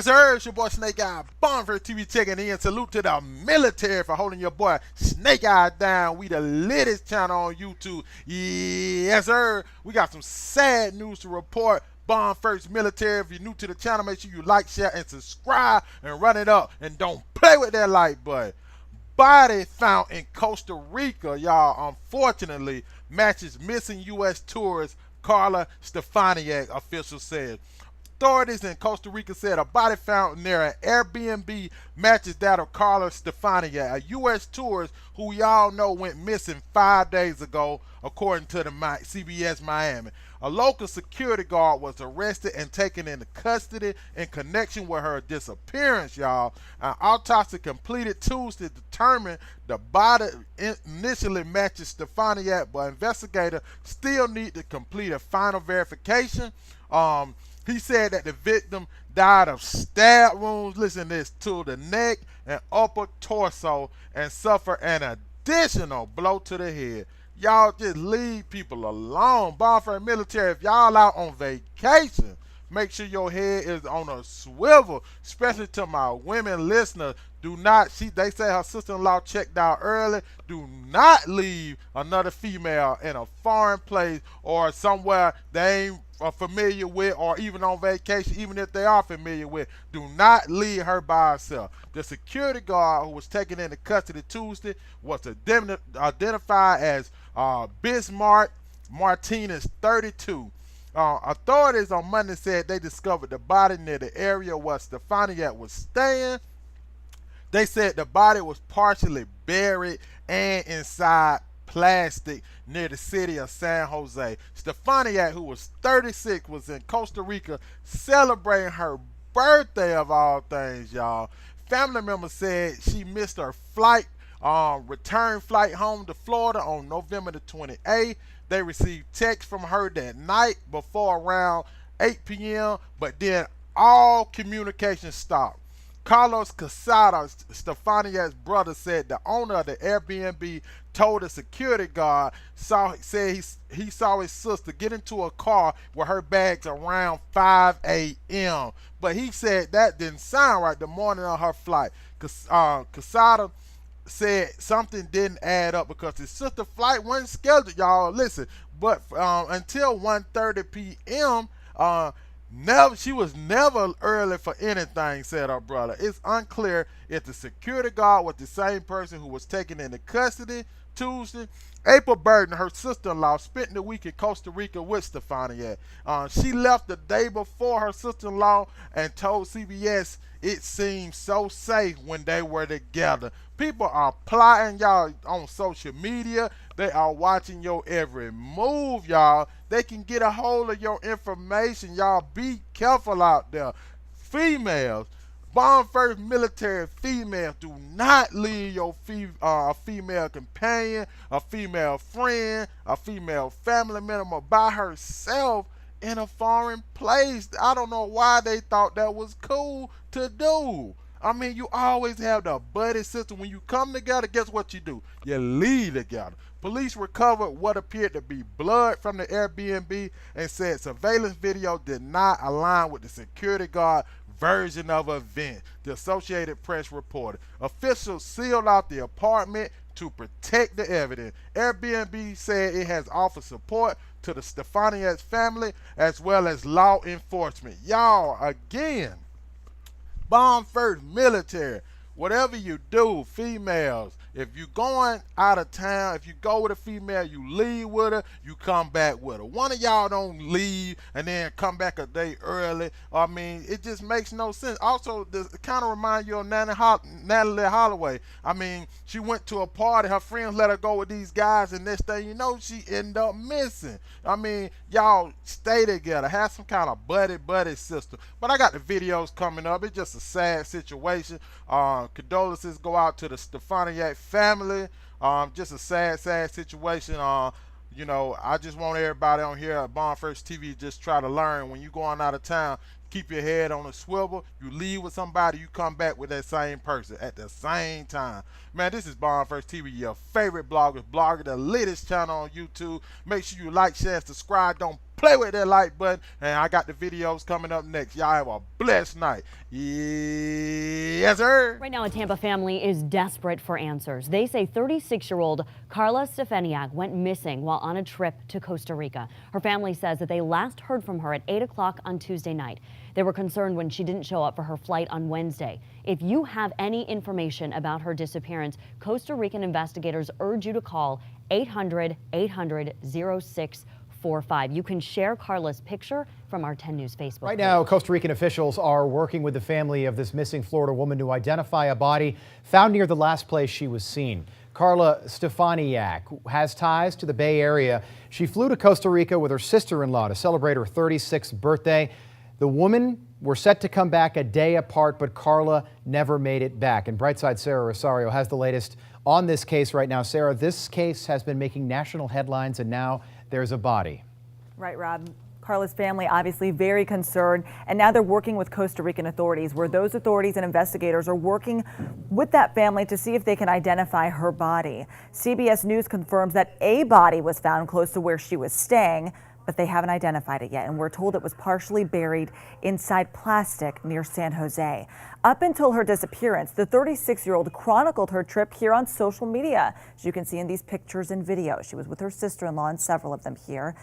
Yes, sir. It's your boy Snake Eye Bonfire TV checking in. Salute to the military for holding your boy Snake Eye down. We the latest channel on YouTube. Yes, sir. We got some sad news to report. Bond First Military. If you're new to the channel, make sure you like, share, and subscribe and run it up. And don't play with that like button. Body found in Costa Rica, y'all, unfortunately, matches missing U.S. tourist Carla Stefaniak, officials said. Authorities in Costa Rica said a body found near an Airbnb matches that of Carla Stefaniak, a U.S. tourist who y'all know went missing 5 days ago, according to the CBS Miami. A local security guard was arrested and taken into custody in connection with her disappearance, y'all. An autopsy completed Tuesday determined the body initially matches Stefaniak, but investigators still need to complete a final verification. He said that the victim died of stab wounds, listen to this, to the neck and upper torso and suffered an additional blow to the head. Y'all just leave people alone. Bonfire Military, if y'all out on vacation, make sure your head is on a swivel, especially to my women listeners. Do not, they say her sister-in-law checked out early. Do not leave another female in a foreign place or somewhere they ain't familiar with, or even on vacation, even if they are familiar with. Do not leave her by herself. The security guard who was taken into custody Tuesday was identified as Bismarck Martinez, 32. Authorities on Monday said they discovered the body near the area where Stefaniak was staying. They said the body was partially buried and inside plastic near the city of San Jose. Stefaniak, who was 36, was in Costa Rica celebrating her birthday of all things, y'all. Family members said she missed her flight, return flight home to Florida on November the 28th. They received text from her that night before around 8 p.m., but then all communication stopped. Carlos Casada, Stefaniak's brother, said the owner of the Airbnb told the security guard he saw his sister get into a car with her bags around 5 a.m. But he said that didn't sound right the morning of her flight. Casada said something didn't add up because his sister's flight wasn't scheduled, y'all. Listen, but until 1:30 p.m., she was never early for anything, said her brother. It's unclear if the security guard was the same person who was taken into custody Tuesday. April Burton, her sister-in-law, spent the week in Costa Rica with Stefaniak. She left the day before her sister-in-law and told CBS it seemed so safe when they were together. People are plotting, y'all, on social media. They are watching your every move, y'all. They can get a hold of your information. Y'all be careful out there. Females, Bond First Military females, do not leave your female companion, a female friend, a female family member by herself in a foreign place. I don't know why they thought that was cool to do. I mean, you always have the buddy system. When you come together, guess what you do? You leave together. Police recovered what appeared to be blood from the Airbnb and said surveillance video did not align with the security guard version of event, the Associated Press reported. Officials sealed out the apartment to protect the evidence. Airbnb said it has offered support to the Stefaniak's family as well as law enforcement. Y'all, again, Bond First Military, whatever you do, females, if you're going out of town, if you go with a female, you leave with her, you come back with her. One of y'all don't leave and then come back a day early. I mean, it just makes no sense. Also, this kind of reminds you of Natalie Holloway. I mean, she went to a party, her friends let her go with these guys, and next thing you know, she ended up missing. I mean, y'all stay together, have some kind of buddy system. But I got the videos coming up. It's just a sad situation. Condolences go out to the Stefaniak family. Just a sad situation. You know, I just want everybody on here at Bond First TV just try to learn when you going out of town, keep your head on a swivel. You leave with somebody, you come back with that same person at the same time. Man, this is Bond First TV, your favorite blogger, the latest channel on YouTube. Make sure you like, share, subscribe. Don't play with that like button, and I got the videos coming up next. Y'all have a blessed night. Yes, sir. Right now, a Tampa family is desperate for answers. They say 36-year-old Carla Stefaniak went missing while on a trip to Costa Rica. Her family says that they last heard from her at 8 o'clock on Tuesday night. They were concerned when she didn't show up for her flight on Wednesday. If you have any information about her disappearance, Costa Rican investigators urge you to call 800-800-0645. You can share Carla's picture from our 10 News Facebook page. Right now, Costa Rican officials are working with the family of this missing Florida woman to identify a body found near the last place she was seen. Carla Stefaniak has ties to the Bay Area. She flew to Costa Rica with her sister-in-law to celebrate her 36th birthday. The women were set to come back a day apart, but Carla never made it back. And Brightside Sarah Rosario has the latest on this case right now. Sarah, this case has been making national headlines, and now there's a body. Right, Rob. Carla's family obviously very concerned, and now they're working with Costa Rican authorities, where those authorities and investigators are working with that family to see if they can identify her body. CBS News confirms that a body was found close to where she was staying, but they haven't identified it yet, and we're told it was partially buried inside plastic near San Jose. Up until her disappearance, the 36-year-old chronicled her trip here on social media. As you can see in these pictures and videos, she was with her sister-in-law, and several of them here.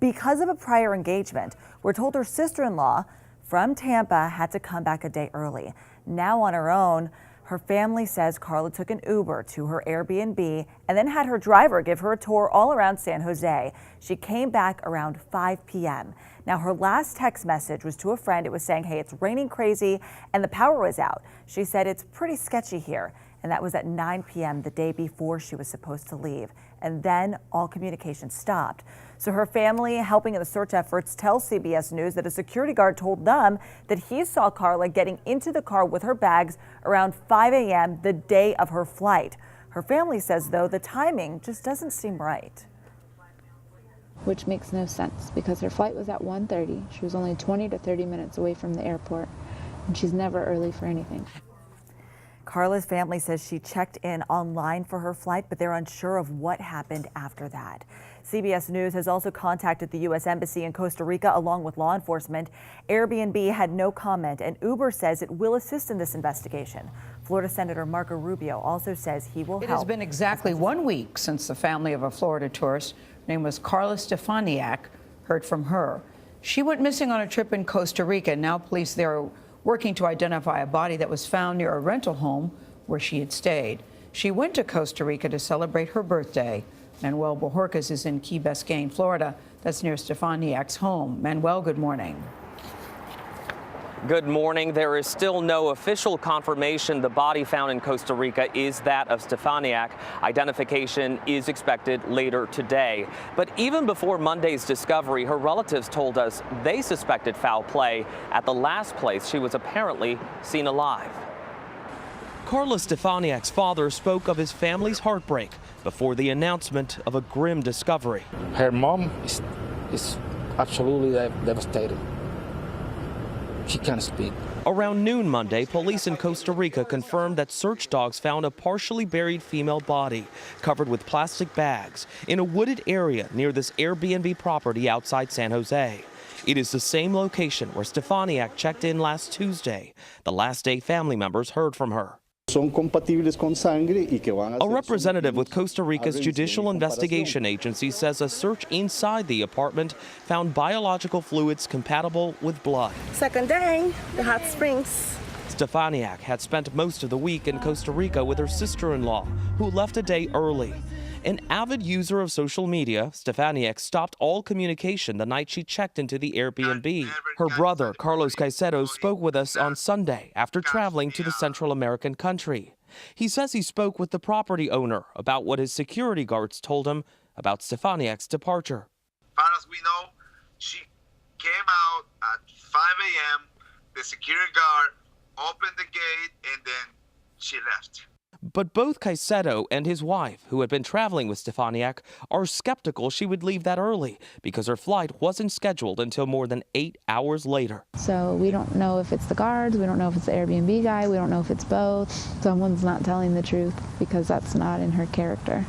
Because of a prior engagement, we're told her sister-in-law from Tampa had to come back a day early. Now on her own, her family says Carla took an Uber to her Airbnb and then had her driver give her a tour all around San Jose. She came back around 5 p.m. Now, her last text message was to a friend. It was saying, hey, it's raining crazy and the power was out. She said it's pretty sketchy here. And that was at 9 p.m. the day before she was supposed to leave. And then all communication stopped. So her family, helping in the search efforts, tells CBS News that a security guard told them that he saw Carla getting into the car with her bags around 5 a.m. the day of her flight. Her family says, though, the timing just doesn't seem right. Which makes no sense because her flight was at 1:30. She was only 20 to 30 minutes away from the airport, and she's never early for anything. Carla's family says she checked in online for her flight, but they're unsure of what happened after that. CBS News has also contacted the U.S. Embassy in Costa Rica along with law enforcement. Airbnb had no comment, and Uber says it will assist in this investigation. Florida Senator Marco Rubio also says he will help. It has been exactly 1 week since the family of a Florida tourist, her name was Carla Stefaniak, heard from her. She went missing on a trip in Costa Rica. Now police there are working to identify a body that was found near a rental home where she had stayed. She went to Costa Rica to celebrate her birthday. Manuel Bojorquez is in Key Biscayne, Florida. That's near Stefaniak's home. Manuel, good morning. Good morning. There is still no official confirmation the body found in Costa Rica is that of Stefaniak. Identification is expected later today. But even before Monday's discovery, her relatives told us they suspected foul play at the last place she was apparently seen alive. Carla Stefaniak's father spoke of his family's heartbreak before the announcement of a grim discovery. Her mom is absolutely devastated. She can't speak. Around noon Monday, police in Costa Rica confirmed that search dogs found a partially buried female body covered with plastic bags in a wooded area near this Airbnb property outside San Jose. It is the same location where Stefaniak checked in last Tuesday, the last day family members heard from her. A representative with Costa Rica's Judicial Investigation Agency says a search inside the apartment found biological fluids compatible with blood. Second day, the hot springs. Stefaniak had spent most of the week in Costa Rica with her sister-in-law, who left a day early. An avid user of social media, Stefaniak stopped all communication the night she checked into the Airbnb. Her brother, Carlos Caicedo, spoke with us on Sunday after traveling to the Central American country. He says he spoke with the property owner about what his security guards told him about Stefaniak's departure. As far as we know, she came out at 5 a.m. The security guard opened the gate and then she left. But both Caicedo and his wife, who had been traveling with Stefaniak, are skeptical she would leave that early because her flight wasn't scheduled until more than 8 hours later. So we don't know if it's the guards, we don't know if it's the Airbnb guy, we don't know if it's both. Someone's not telling the truth because that's not in her character.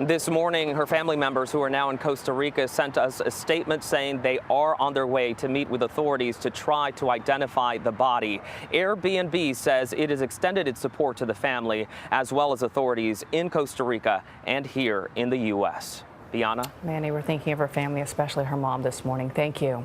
This morning, her family members who are now in Costa Rica sent us a statement saying they are on their way to meet with authorities to try to identify the body. Airbnb says it has extended its support to the family as well as authorities in Costa Rica and here in the U.S. Bianna? Manny, we're thinking of her family, especially her mom this morning. Thank you.